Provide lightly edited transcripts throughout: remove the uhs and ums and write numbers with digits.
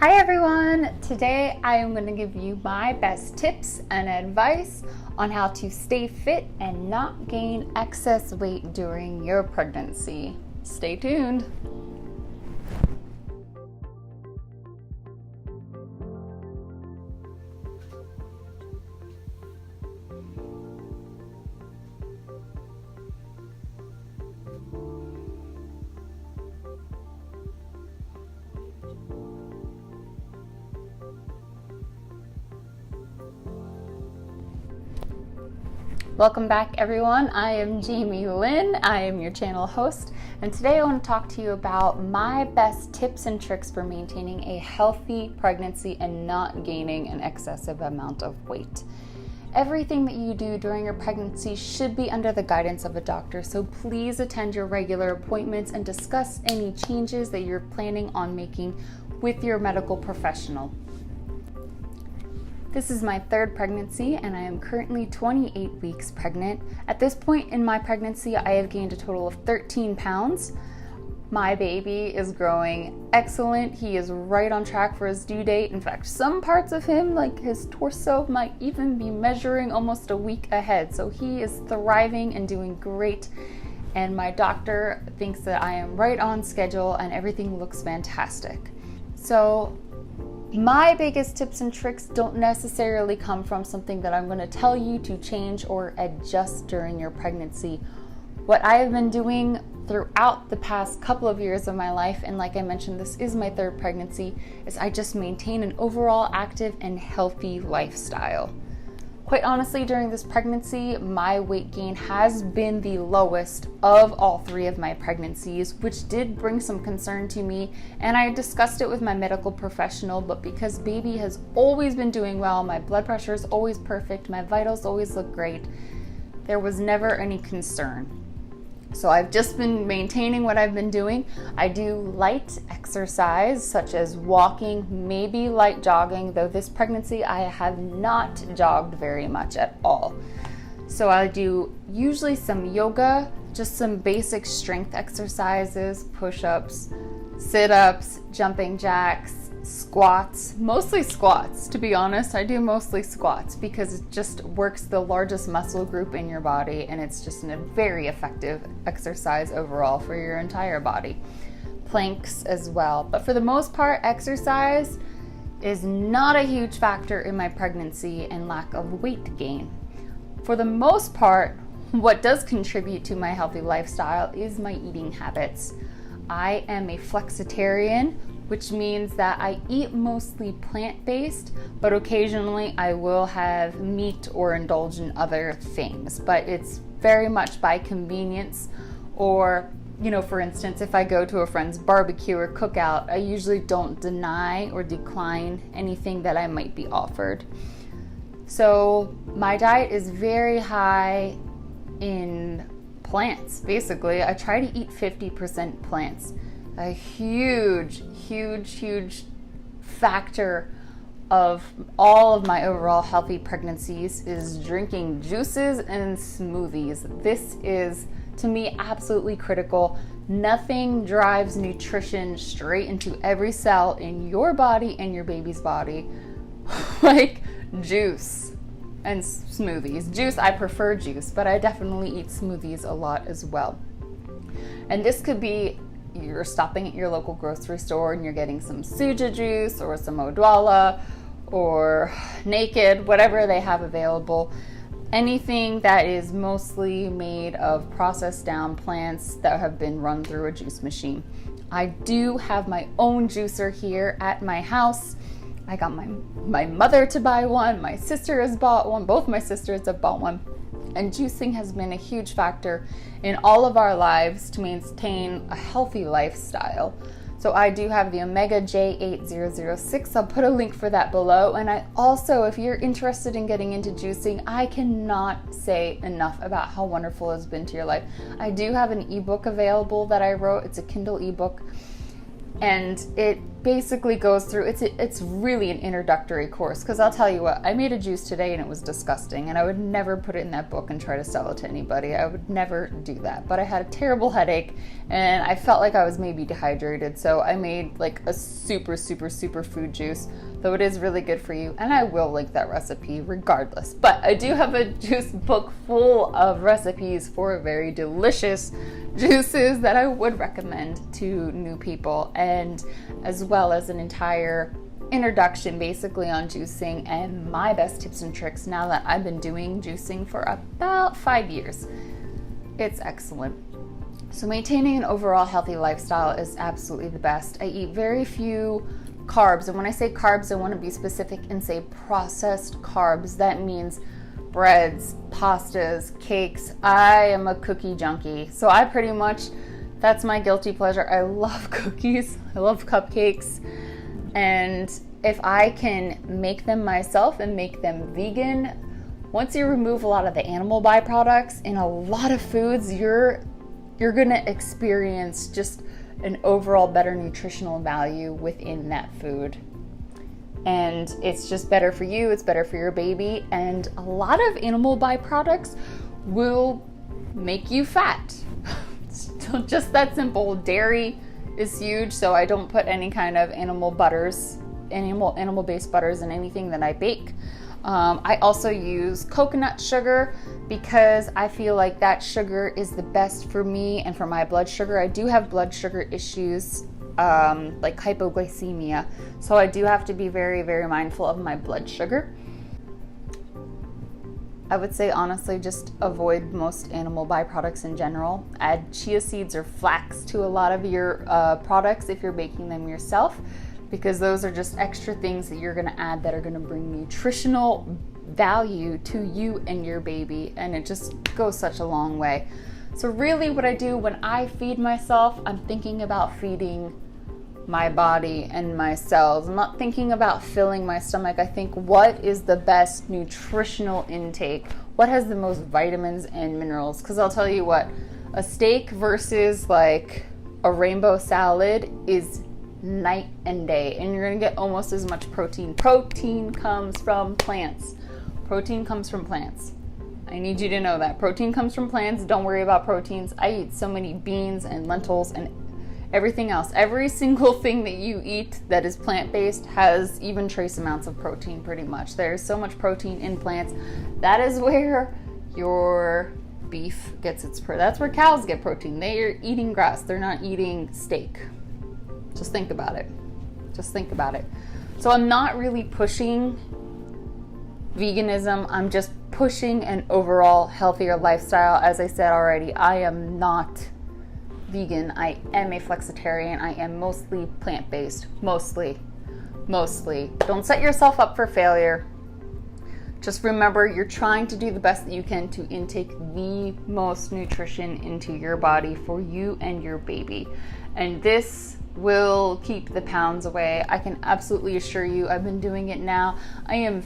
Hi everyone! Today I am going to give you my best tips and advice on how to stay fit and not gain excess weight during your pregnancy. Stay tuned! Welcome back everyone, I am Jamie Lynn, I am your channel host, and today I want to talk to you about my best tips and tricks for maintaining a healthy pregnancy and not gaining an excessive amount of weight. Everything that you do during your pregnancy should be under the guidance of a doctor, so please attend your regular appointments and discuss any changes that you're planning on making with your medical professional. This is my third pregnancy and I am currently 28 weeks pregnant. At this point in my pregnancy, I have gained a total of 13 pounds. My baby is growing excellent. He is right on track for his due date. In fact, some parts of him, like his torso, might even be measuring almost a week ahead. So he is thriving and doing great. And my doctor thinks that I am right on schedule and everything looks fantastic. So my biggest tips and tricks don't necessarily come from something that I'm going to tell you to change or adjust during your pregnancy. What I have been doing throughout the past couple of years of my life, and like I mentioned, this is my third pregnancy, is I just maintain an overall active and healthy lifestyle. Quite honestly, during this pregnancy, my weight gain has been the lowest of all three of my pregnancies, which did bring some concern to me, and I discussed it with my medical professional, but because baby has always been doing well, my blood pressure is always perfect, my vitals always look great, there was never any concern. So I've just been maintaining what I've been doing. I do light exercise such as walking, maybe light jogging, though this pregnancy I have not jogged very much at all. So I do usually some yoga, just some basic strength exercises, push-ups, sit-ups, jumping jacks, squats, mostly squats to be honest. I do mostly squats because it just works the largest muscle group in your body and it's just a very effective exercise overall for your entire body. Planks as well, but for the most part exercise is not a huge factor in my pregnancy and lack of weight gain. For the most part, what does contribute to my healthy lifestyle is my eating habits. I am a flexitarian, which means that I eat mostly plant-based, but occasionally I will have meat or indulge in other things, but it's very much by convenience. Or, for instance, if I go to a friend's barbecue or cookout, I usually don't deny or decline anything that I might be offered. So my diet is very high in plants, basically. I try to eat 50% plants. A huge factor of all of my overall healthy pregnancies is drinking juices and smoothies. This is, to me, absolutely critical. Nothing drives nutrition straight into every cell in your body and your baby's body like juice and smoothies. Juice, I prefer juice, but I definitely eat smoothies a lot as well. And this could be you're stopping at your local grocery store and you're getting some suja juice or some odwalla or naked, whatever they have available. Anything that is mostly made of processed down plants that have been run through a juice machine. I do have my own juicer here at my house. I got my mother to buy one, my sister has bought one, both my sisters have bought one. And juicing has been a huge factor in all of our lives to maintain a healthy lifestyle. So I do have the Omega J8006. I'll put a link for that below. And I also, if you're interested in getting into juicing, I cannot say enough about how wonderful it's been to your life. I do have an ebook available that I wrote. It's a Kindle ebook. And it basically goes through, it's really an introductory course, because I'll tell you what, I made a juice today and it was disgusting, and I would never put it in that book and try to sell it to anybody. I would never do that. But I had a terrible headache and I felt like I was maybe dehydrated, so I made like a super food juice, though it is really good for you, and I will link that recipe regardless. But I do have a juice book full of recipes for very delicious juices that I would recommend to new people, and as well as an entire introduction basically on juicing and my best tips and tricks now that I've been doing juicing for about 5 years. It's excellent. So maintaining an overall healthy lifestyle is absolutely the best. I eat very few carbs, and when I say carbs, I want to be specific and say processed carbs. That means breads, pastas, cakes. I am a cookie junkie, so I pretty much, that's my guilty pleasure. I love cookies, I love cupcakes, and if I can make them myself and make them vegan, once you remove a lot of the animal byproducts in a lot of foods, you're gonna experience just an overall better nutritional value within that food. And it's just better for you, it's better for your baby, and a lot of animal byproducts will make you fat. Just that simple. Dairy is huge, so I don't put any kind of animal-based butters in anything that I bake. I also use coconut sugar because I feel like that sugar is the best for me and for my blood sugar. I do have blood sugar issues, like hypoglycemia, so I do have to be very mindful of my blood sugar. I would say honestly just avoid most animal byproducts in general. Add chia seeds or flax to a lot of your products if you're baking them yourself, because those are just extra things that you're going to add that are going to bring nutritional value to you and your baby, and it just goes such a long way. So really what I do when I feed myself, I'm thinking about feeding my body and my cells. I'm not thinking about filling my stomach. I think, what is the best nutritional intake? What has the most vitamins and minerals? Because I'll tell you what, a steak versus like a rainbow salad is night and day, and you're gonna get almost as much protein. Protein comes from plants. Protein comes from plants. I need you to know that. Protein comes from plants. Don't worry about proteins. I eat so many beans and lentils and everything else. Every single thing that you eat that is plant-based has even trace amounts of protein pretty much. There's so much protein in plants. That is where your beef gets its protein. That's where cows get protein. They are eating grass. They're not eating steak. Just think about it. Just think about it. So I'm not really pushing veganism. I'm just pushing an overall healthier lifestyle. As I said already, I am not vegan. I am a flexitarian. I am mostly plant-based. Mostly. Don't set yourself up for failure. Just remember, you're trying to do the best that you can to intake the most nutrition into your body for you and your baby. And this will keep the pounds away. I can absolutely assure you, I've been doing it now. I am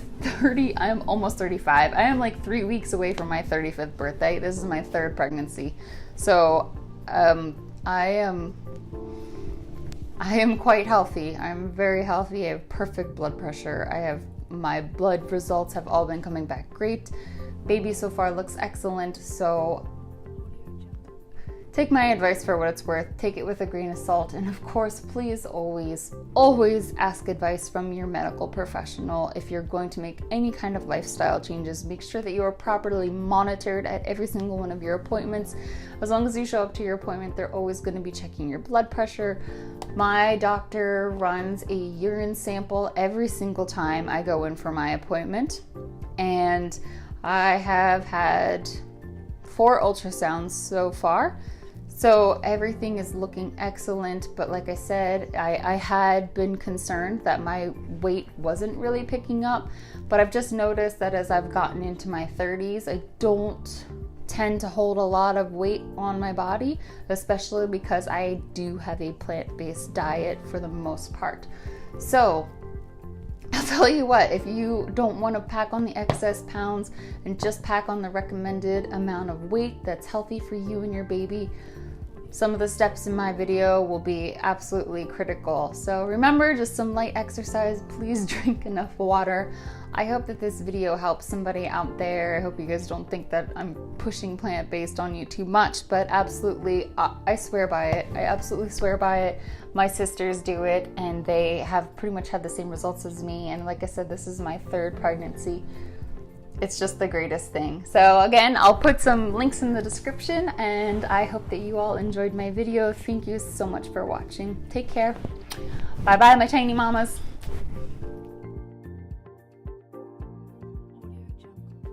almost 35. I am like 3 weeks away from my 35th birthday. This is my 3rd pregnancy. So I am quite healthy. I'm very healthy. I have perfect blood pressure. My blood results have all been coming back great. Baby so far looks excellent. So take my advice for what it's worth. Take it with a grain of salt. And of course, please always ask advice from your medical professional. If you're going to make any kind of lifestyle changes, make sure that you are properly monitored at every single one of your appointments. As long as you show up to your appointment, they're always going to be checking your blood pressure. My doctor runs a urine sample every single time I go in for my appointment. And I have had 4 ultrasounds so far. So everything is looking excellent, but like I said, I had been concerned that my weight wasn't really picking up, but I've just noticed that as I've gotten into my 30s, I don't tend to hold a lot of weight on my body, especially because I do have a plant-based diet for the most part. So I'll tell you what, if you don't want to pack on the excess pounds and just pack on the recommended amount of weight that's healthy for you and your baby, some of the steps in my video will be absolutely critical. So remember, just some light exercise, please drink enough water. I hope that this video helps somebody out there. I hope you guys don't think that I'm pushing plant-based on you too much, but absolutely, I swear by it. I absolutely swear by it. My sisters do it, and they have pretty much had the same results as me. And like I said, this is my 3rd pregnancy. It's just the greatest thing. So again, I'll put some links in the description, and I hope that you all enjoyed my video. Thank you so much for watching. Take care. Bye-bye, my tiny mamas.